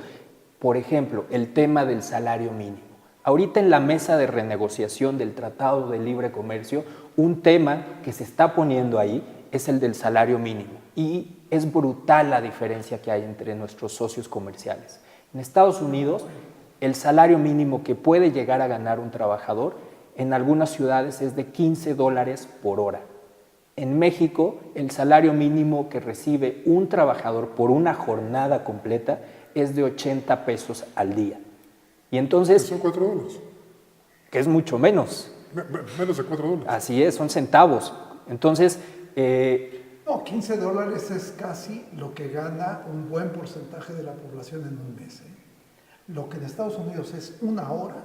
por ejemplo, el tema del salario mínimo. Ahorita en la mesa de renegociación del Tratado de Libre Comercio, un tema que se está poniendo ahí es el del salario mínimo. Y es brutal la diferencia que hay entre nuestros socios comerciales. En Estados Unidos, el salario mínimo que puede llegar a ganar un trabajador en algunas ciudades es de $15 por hora. En México, el salario mínimo que recibe un trabajador por una jornada completa es de 80 pesos al día. Y entonces... Son $4. Que es mucho menos. Menos de $4. Así es, son centavos. Entonces... No, $15 es casi lo que gana un buen porcentaje de la población en un mes. Lo que en Estados Unidos es una hora,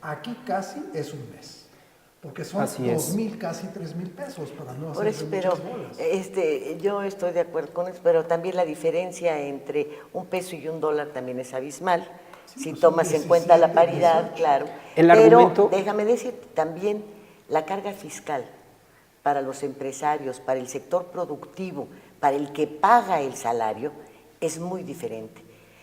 aquí casi es un mes. porque son Así es. 2,000, casi 3,000 pesos para no Por hacer eso, pero muchas bolas. yo estoy de acuerdo con eso, pero también la diferencia entre $1 y $1 también es abismal. Sí, Si pues tomas son en cuenta la 17, paridad, 18. claro. El pero argumento- déjame decirte, también la carga fiscal para los empresarios, para el sector productivo, para el que paga el salario, es muy diferente.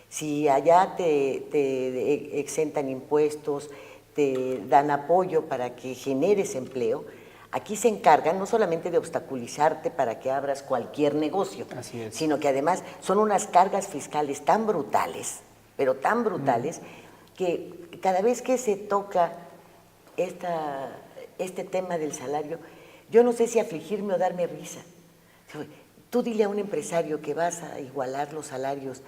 Si allá te exentan impuestos, te dan apoyo para que generes empleo, aquí se encargan no solamente de obstaculizarte para que abras cualquier negocio, Así es. sino que además son unas cargas fiscales tan brutales, pero tan brutales, que cada vez que se toca este tema del salario, yo no sé si afligirme o darme risa. Tú dile a un empresario que vas a igualar los salarios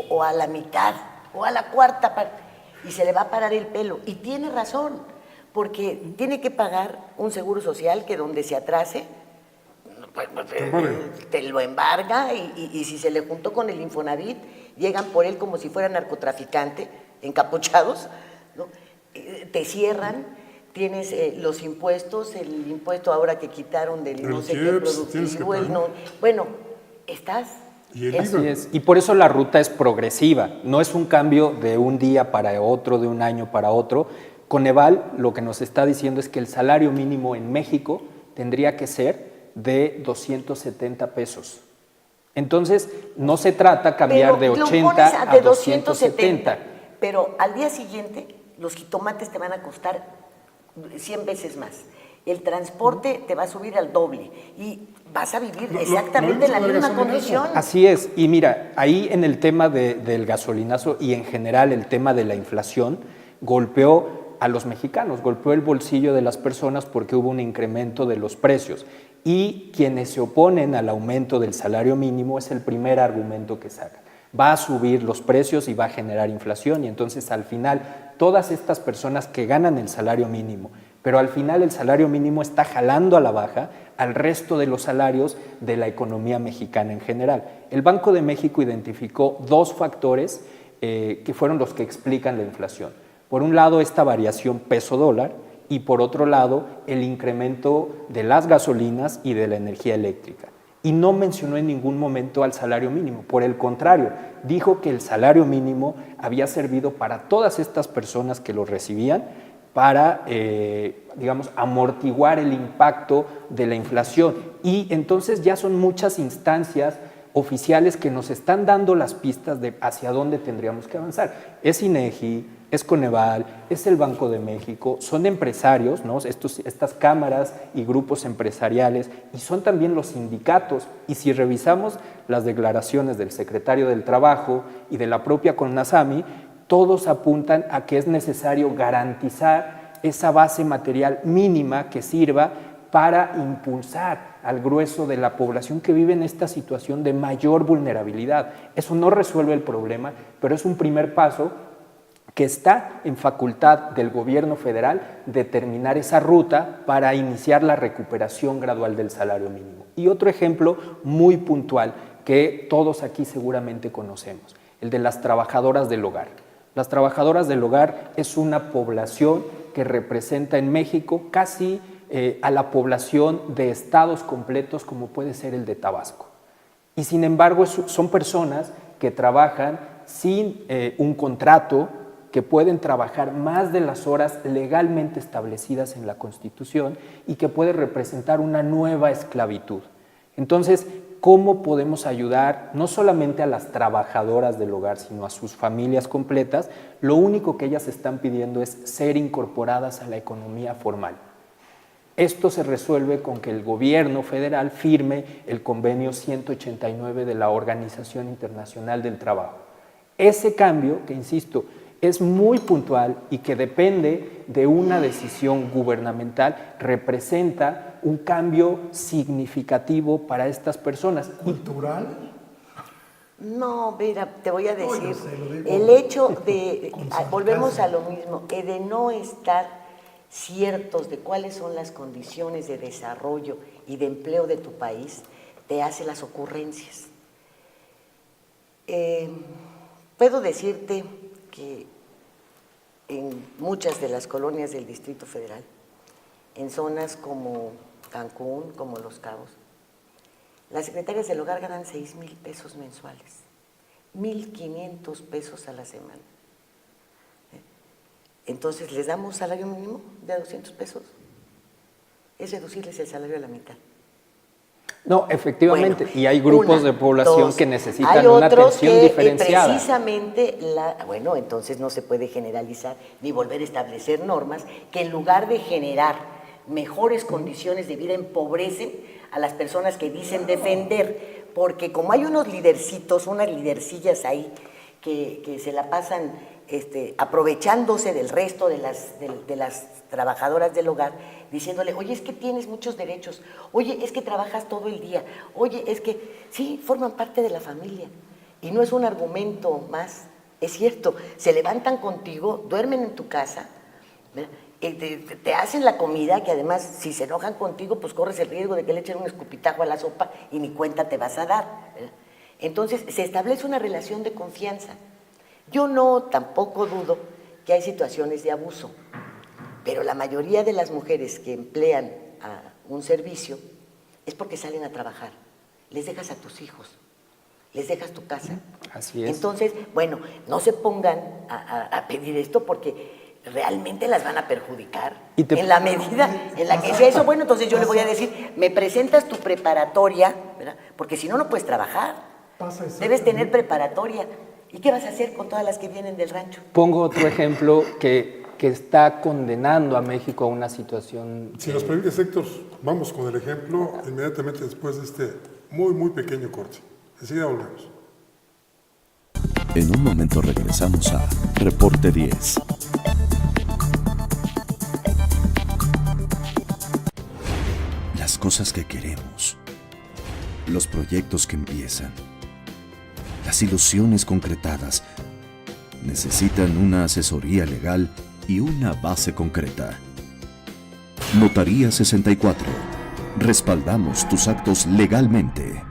o a la mitad o a la cuarta parte y se le va a parar el pelo. Y tiene razón, porque tiene que pagar un seguro social que donde se atrase, te lo embarga y si se le juntó con el Infonavit, llegan por él como si fuera narcotraficante, encapuchados, ¿no? Te cierran. Tienes los impuestos, el impuesto ahora que quitaron del no sé qué productivo, bueno, estás... Y el Así IVA. es. Y por eso la ruta es progresiva, no es un cambio de un día para otro, de un año para otro. Coneval lo que nos está diciendo es que el salario mínimo en México tendría que ser de 270 pesos. Entonces, no se trata cambiar de 80 a 270. Pero al día siguiente, los jitomates te van a costar 100 veces más. El transporte te va a subir al doble y vas a vivir exactamente en la misma condición. Así es, y mira, ahí en el tema del gasolinazo y en general el tema de la inflación, golpeó a los mexicanos, golpeó el bolsillo de las personas porque hubo un incremento de los precios. Y quienes se oponen al aumento del salario mínimo es el primer argumento que sacan. Va a subir los precios y va a generar inflación, y entonces al final todas estas personas que ganan el salario mínimo, pero al final el salario mínimo está jalando a la baja al resto de los salarios de la economía mexicana en general. El Banco de México identificó dos factores que fueron los que explican la inflación. Por un lado, esta variación peso-dólar, y por otro lado, el incremento de las gasolinas y de la energía eléctrica. Y no mencionó en ningún momento al salario mínimo, por el contrario, dijo que el salario mínimo había servido para todas estas personas que lo recibían para, digamos, amortiguar el impacto de la inflación. Y entonces ya son muchas instancias oficiales que nos están dando las pistas de hacia dónde tendríamos que avanzar. Es INEGI, es Coneval, es el Banco de México, son empresarios, ¿no? Estas cámaras y grupos empresariales, y son también los sindicatos. Y si revisamos las declaraciones del secretario del Trabajo y de la propia CONASAMI, todos apuntan a que es necesario garantizar esa base material mínima que sirva para impulsar al grueso de la población que vive en esta situación de mayor vulnerabilidad. Eso no resuelve el problema, pero es un primer paso que está en facultad del gobierno federal determinar esa ruta para iniciar la recuperación gradual del salario mínimo. Y otro ejemplo muy puntual que todos aquí seguramente conocemos, el de las trabajadoras del hogar. Las trabajadoras del hogar es una población que representa en México casi a la población de estados completos como puede ser el de Tabasco. Y sin embargo son personas que trabajan sin un contrato, que pueden trabajar más de las horas legalmente establecidas en la Constitución y que puede representar una nueva esclavitud. Entonces, ¿cómo podemos ayudar no solamente a las trabajadoras del hogar, sino a sus familias completas? Lo único que ellas están pidiendo es ser incorporadas a la economía formal. Esto se resuelve con que el gobierno federal firme el convenio 189 de la Organización Internacional del Trabajo. Ese cambio, que insisto, es muy puntual y que depende de una decisión gubernamental, representa un cambio significativo para estas personas. ¿Cultural? No, mira, te voy a decir, No, sé, lo digo el hecho de, con volvemos a sarcasmo. lo mismo, de no estar ciertos de cuáles son las condiciones de desarrollo y de empleo de tu país, te hace las ocurrencias. Puedo decirte que en muchas de las colonias del Distrito Federal en zonas como Cancún, como Los Cabos, las secretarias del hogar ganan 6,000 pesos mensuales, 1,500 pesos a la semana. Entonces, ¿les damos salario mínimo de 200 pesos? Es reducirles el salario a la mitad. No, efectivamente, Bueno, y hay grupos de población que necesitan una atención diferenciada. Precisamente, bueno, entonces no se puede generalizar ni volver a establecer normas que en lugar de generar mejores condiciones de vida empobrecen a las personas que dicen defender, porque como hay unos lidercitos, unas lidercillas ahí que se la pasan aprovechándose del resto de las trabajadoras del hogar, diciéndole, oye, es que tienes muchos derechos, oye, es que trabajas todo el día, oye, es que sí, forman parte de la familia. Y no es un argumento más, es cierto, se levantan contigo, duermen en tu casa, te hacen la comida, que además, si se enojan contigo, pues corres el riesgo de que le echen un escupitajo a la sopa y ni cuenta te vas a dar, ¿verdad? Entonces, se establece una relación de confianza. Yo tampoco dudo que hay situaciones de abuso, pero la mayoría de las mujeres que emplean a un servicio es porque salen a trabajar. Les dejas a tus hijos, les dejas tu casa. Así es. Entonces, bueno, no se pongan a pedir esto porque realmente las van a perjudicar. En la medida en la que sea eso, bueno, entonces yo le voy a decir, me presentas tu preparatoria, ¿verdad? Porque si no, no puedes trabajar. Debes tener preparatoria. ¿Y qué vas a hacer con todas las que vienen del rancho? Pongo otro ejemplo que está condenando a México a una situación... Si nos permites, Héctor, vamos con el ejemplo inmediatamente después de este muy, muy pequeño corte. Enseguida volvemos. En un momento regresamos a Reporte 10. Las cosas que queremos, los proyectos que empiezan, las ilusiones concretadas necesitan una asesoría legal y una base concreta. Notaría 64. Respaldamos tus actos legalmente.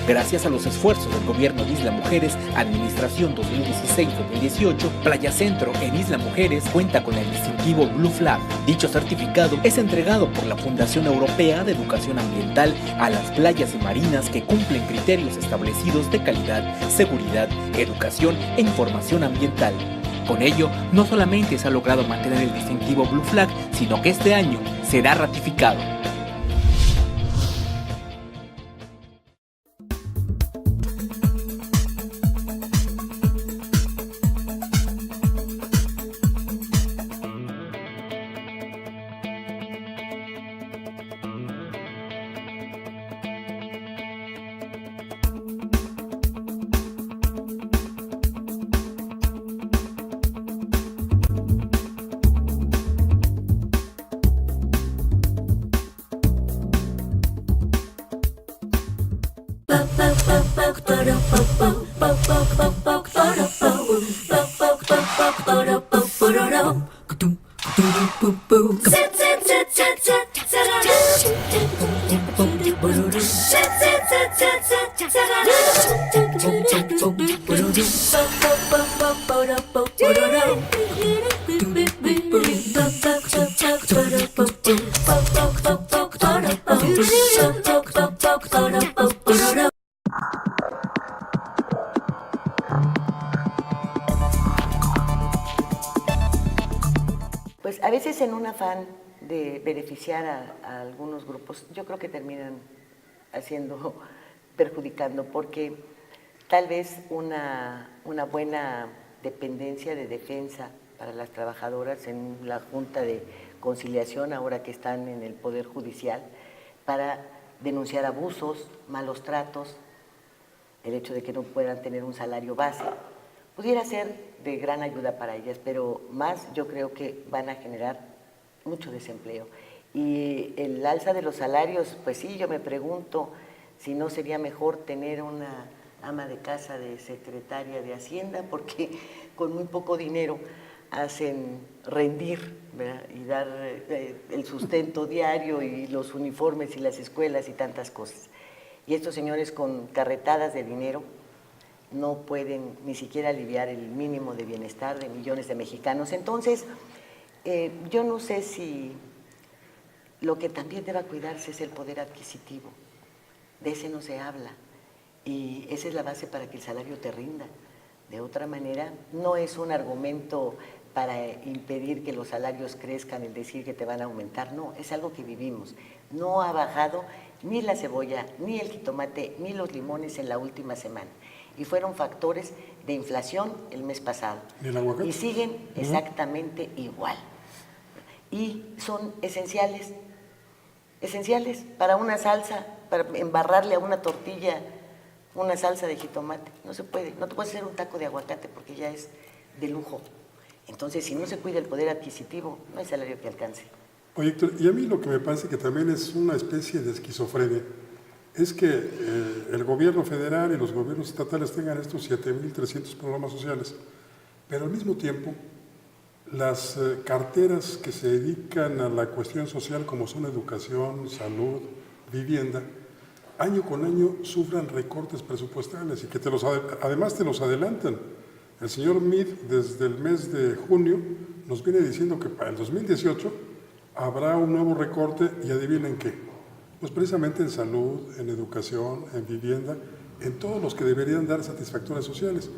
Gracias a los esfuerzos del gobierno de Isla Mujeres, Administración 2016-2018, Playa Centro en Isla Mujeres cuenta con el distintivo Blue Flag. Dicho certificado es entregado por la Fundación Europea de Educación Ambiental a las playas y marinas que cumplen criterios establecidos de calidad, seguridad, educación e información ambiental. Con ello, no solamente se ha logrado mantener el distintivo Blue Flag, sino que este año será ratificado. Pues a veces en un afán de beneficiar a algunos grupos, yo creo que terminan perjudicando, porque tal vez una buena dependencia de defensa para las trabajadoras en la Junta de Conciliación, ahora que están en el Poder Judicial, para denunciar abusos, malos tratos, el hecho de que no puedan tener un salario base, pudiera ser de gran ayuda para ellas, pero más yo creo que van a generar mucho desempleo. Y el alza de los salarios, pues sí, yo me pregunto si no sería mejor tener una ama de casa de secretaria de Hacienda, porque con muy poco dinero hacen rendir, ¿verdad? Y dar el sustento diario y los uniformes y las escuelas y tantas cosas. Y estos señores con carretadas de dinero no pueden ni siquiera aliviar el mínimo de bienestar de millones de mexicanos. Entonces, yo no sé si lo que también deba cuidarse es el poder adquisitivo. De ese no se habla. Y esa es la base para que el salario te rinda. De otra manera, no es un argumento para impedir que los salarios crezcan, el decir que te van a aumentar. No, es algo que vivimos. No ha bajado ni la cebolla, ni el jitomate, ni los limones en la última semana. Y fueron factores de inflación el mes pasado. ¿Y el aguacate? Y siguen exactamente igual. Y son esenciales para una salsa, para embarrarle a una tortilla una salsa de jitomate. No se puede, no te puedes hacer un taco de aguacate porque ya es de lujo. Entonces, si no se cuida el poder adquisitivo, no hay salario que alcance. Oye, Héctor, y a mí lo que me parece que también es una especie de esquizofrenia es que el gobierno federal y los gobiernos estatales tengan estos 7.300 programas sociales, pero al mismo tiempo las carteras que se dedican a la cuestión social, como son educación, salud, vivienda, año con año sufran recortes presupuestales y que además te los adelantan. El señor Meade, desde el mes de junio, nos viene diciendo que para el 2018 habrá un nuevo recorte y adivinen qué, pues precisamente en salud, en educación, en vivienda, en todos los que deberían dar satisfactores sociales.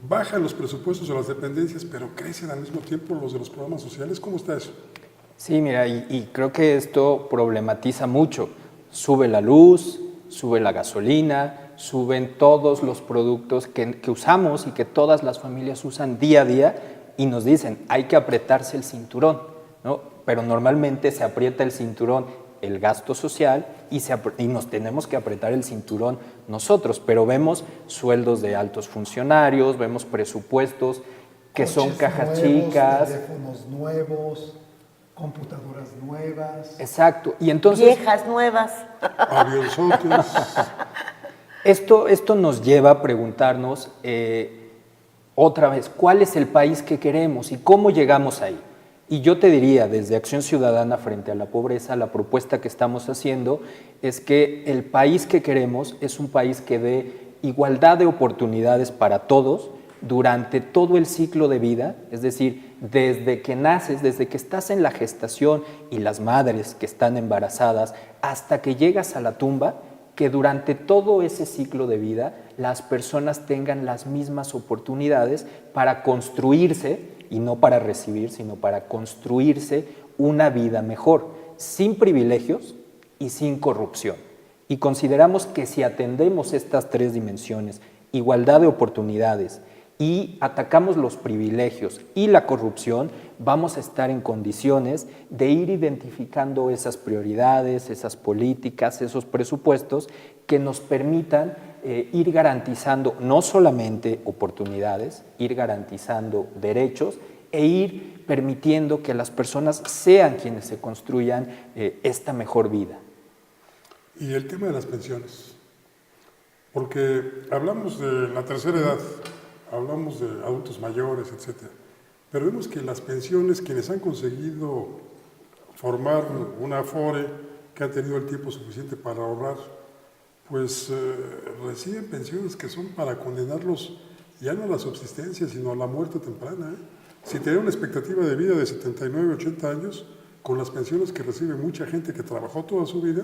Bajan los presupuestos de las dependencias, pero crecen al mismo tiempo los de los programas sociales. ¿Cómo está eso? Sí, mira, y creo que esto problematiza mucho. Sube la luz, sube la gasolina, suben todos los productos que usamos y que todas las familias usan día a día y nos dicen, hay que apretarse el cinturón, ¿no? Pero normalmente se aprieta el cinturón el gasto social y nos tenemos que apretar el cinturón nosotros, pero vemos sueldos de altos funcionarios, vemos presupuestos que Coches son cajas nuevos, chicas. Teléfonos nuevos, computadoras nuevas. Exacto, y entonces... Viejas nuevas. Avionzotes. Esto nos lleva a preguntarnos otra vez, ¿cuál es el país que queremos y cómo llegamos ahí? Y yo te diría, desde Acción Ciudadana frente a la pobreza, la propuesta que estamos haciendo es que el país que queremos es un país que dé igualdad de oportunidades para todos durante todo el ciclo de vida, es decir, desde que naces, desde que estás en la gestación y las madres que están embarazadas, hasta que llegas a la tumba, que durante todo ese ciclo de vida las personas tengan las mismas oportunidades para construirse, y no para recibir, sino para construirse una vida mejor, sin privilegios y sin corrupción. Y consideramos que si atendemos estas tres dimensiones, igualdad de oportunidades, y atacamos los privilegios y la corrupción, vamos a estar en condiciones de ir identificando esas prioridades, esas políticas, esos presupuestos que nos permitan ir garantizando no solamente oportunidades, ir garantizando derechos e ir permitiendo que las personas sean quienes se construyan esta mejor vida. Y el tema de las pensiones, porque hablamos de la tercera edad, hablamos de adultos mayores, etcétera, pero vemos que las pensiones, quienes han conseguido formar una Afore, que han tenido el tiempo suficiente para ahorrar, pues reciben pensiones que son para condenarlos ya no a la subsistencia, sino a la muerte temprana. Si tenían una expectativa de vida de 79, 80 años, con las pensiones que recibe mucha gente que trabajó toda su vida,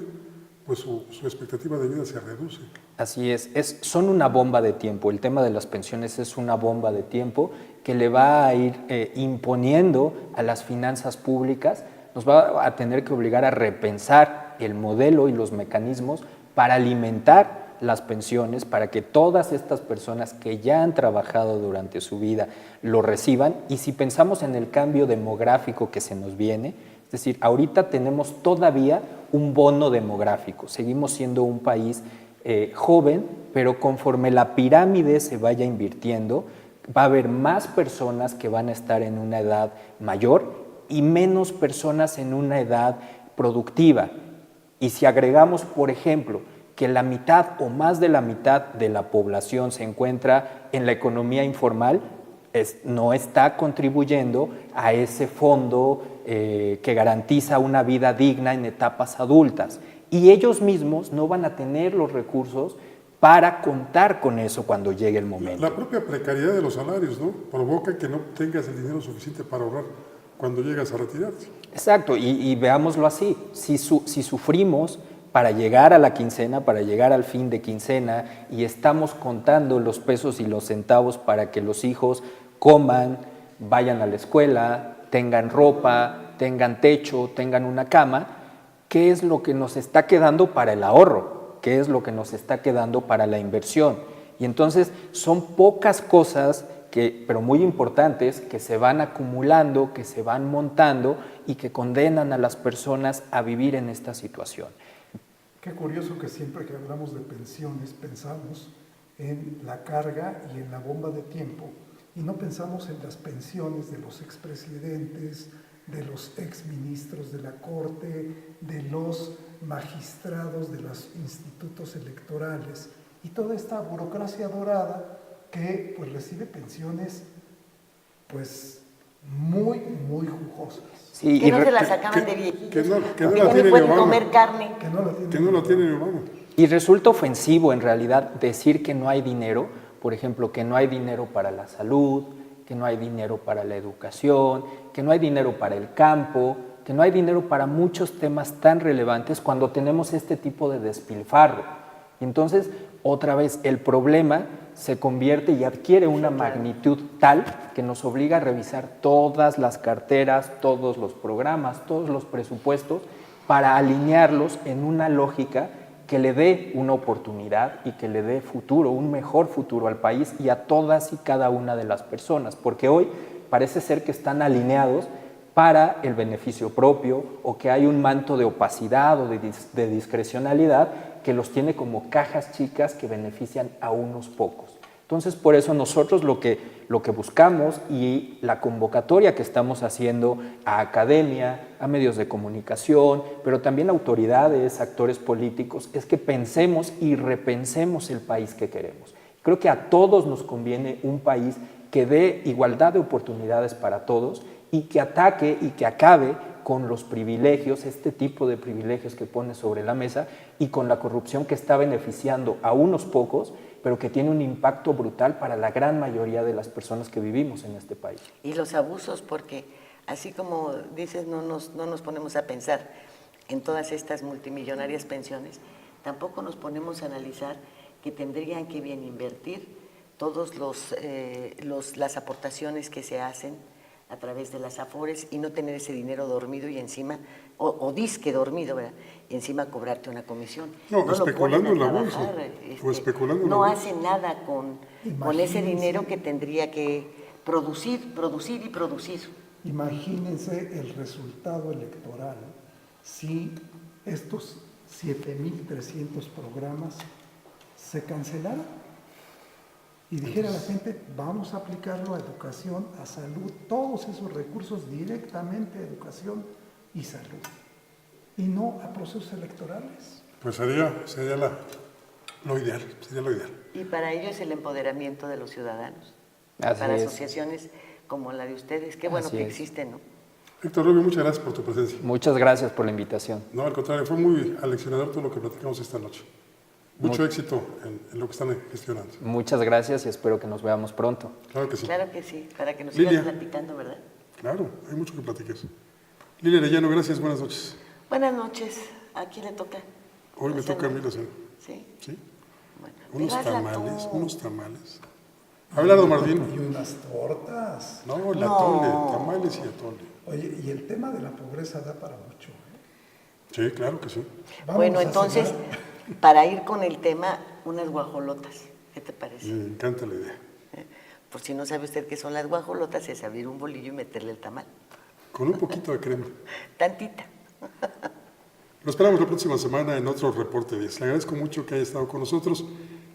pues su expectativa de vida se reduce. Así es, son una bomba de tiempo. El tema de las pensiones es una bomba de tiempo que le va a ir imponiendo a las finanzas públicas, nos va a tener que obligar a repensar el modelo y los mecanismos para alimentar las pensiones, para que todas estas personas que ya han trabajado durante su vida lo reciban. Y si pensamos en el cambio demográfico que se nos viene, es decir, ahorita tenemos todavía un bono demográfico, seguimos siendo un país joven, pero conforme la pirámide se vaya invirtiendo, va a haber más personas que van a estar en una edad mayor y menos personas en una edad productiva. Y si agregamos, por ejemplo, que la mitad o más de la mitad de la población se encuentra en la economía informal, no está contribuyendo a ese fondo que garantiza una vida digna en etapas adultas. Y ellos mismos no van a tener los recursos para contar con eso cuando llegue el momento. La propia precariedad de los salarios, ¿no?, provoca que no tengas el dinero suficiente para ahorrar cuando llegas a retirarte. Exacto, y veámoslo así, si sufrimos para llegar a la quincena, para llegar al fin de quincena, y estamos contando los pesos y los centavos para que los hijos coman, vayan a la escuela, tengan ropa, tengan techo, tengan una cama, ¿qué es lo que nos está quedando para el ahorro? ¿Qué es lo que nos está quedando para la inversión? Y entonces son pocas cosas, pero muy importantes, que se van acumulando, que se van montando y que condenan a las personas a vivir en esta situación. Qué curioso que siempre que hablamos de pensiones pensamos en la carga y en la bomba de tiempo y no pensamos en las pensiones de los expresidentes, de los exministros de la Corte, de los magistrados de los institutos electorales y toda esta burocracia dorada que pues recibe pensiones pues muy jugosas. Sí, que no se las acaban de viejitos, que no que la no tiene pueden Obama. comer carne. Que no lo tiene mi mamá. Y resulta ofensivo en realidad decir que no hay dinero, por ejemplo, que no hay dinero para la salud, que no hay dinero para la educación, que no hay dinero para el campo, que no hay dinero para muchos temas tan relevantes cuando tenemos este tipo de despilfarro. Y entonces, otra vez, el problema se convierte y adquiere una magnitud tal que nos obliga a revisar todas las carteras, todos los programas, todos los presupuestos para alinearlos en una lógica que le dé una oportunidad y que le dé futuro, un mejor futuro al país y a todas y cada una de las personas, porque hoy parece ser que están alineados para el beneficio propio o que hay un manto de opacidad o de discrecionalidad que los tiene como cajas chicas que benefician a unos pocos. Entonces, por eso nosotros lo que buscamos y la convocatoria que estamos haciendo a academia, a medios de comunicación, pero también a autoridades, actores políticos, es que pensemos y repensemos el país que queremos. Creo que a todos nos conviene un país que dé igualdad de oportunidades para todos y que ataque y que acabe con los privilegios, este tipo de privilegios que pone sobre la mesa y con la corrupción que está beneficiando a unos pocos, pero que tiene un impacto brutal para la gran mayoría de las personas que vivimos en este país. Y los abusos, porque así como dices, no nos ponemos a pensar en todas estas multimillonarias pensiones, tampoco nos ponemos a analizar que tendrían que bien invertir todos las aportaciones que se hacen a través de las Afores y no tener ese dinero dormido y encima, o disque dormido, ¿verdad? Y encima cobrarte una comisión. No, especulando en la bolsa. O especulando en la bolsa. No hacen nada con ese dinero que tendría que producir y producir. Imagínense el resultado electoral si estos 7.300 programas se cancelaran. Y dijera la gente, vamos a aplicarlo a educación, a salud, todos esos recursos directamente a educación y salud, y no a procesos electorales. Pues sería lo ideal, Y para ello es el empoderamiento de los ciudadanos, Así para es. asociaciones como la de ustedes, qué bueno Así que es. existen, ¿no? Héctor Rubio, muchas gracias por tu presencia. Muchas gracias por la invitación. No, al contrario, fue muy aleccionador todo lo que platicamos esta noche. Mucho éxito en lo que están gestionando. Muchas gracias y espero que nos veamos pronto. Claro que sí. Claro que sí, para que nos Lilia. sigas platicando, ¿verdad? Claro, hay mucho que platicar. Lilia Arellano, gracias, buenas noches. Buenas noches, ¿a quién le toca? Hoy me toca a mí la cena. ¿Sí? ¿Sí? Bueno, Unos pero hazla tamales, tú. unos tamales. Abelardo Martín. Y unas tortas. No, el No. atole, tamales y atole. Oye, y el tema de la pobreza da para mucho. Sí, claro que sí. Vamos Bueno, a entonces, cenar. para ir con el tema, unas guajolotas. ¿Qué te parece? Me encanta la idea. Por si no sabe usted qué son las guajolotas, es abrir un bolillo y meterle el tamal. Con un poquito de crema. Tantita. Lo esperamos la próxima semana en otro Reporte 10. Le agradezco mucho que haya estado con nosotros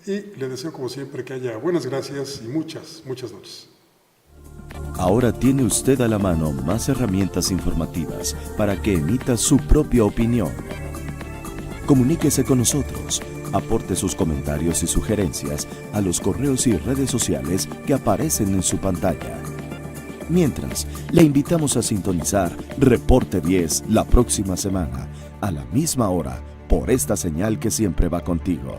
y le deseo como siempre que haya buenas gracias y muchas noches. Ahora tiene usted a la mano más herramientas informativas para que emita su propia opinión. Comuníquese con nosotros. Aporte sus comentarios y sugerencias a los correos y redes sociales que aparecen en su pantalla. Mientras, le invitamos a sintonizar Reporte 10 la próxima semana, a la misma hora, por esta señal que siempre va contigo.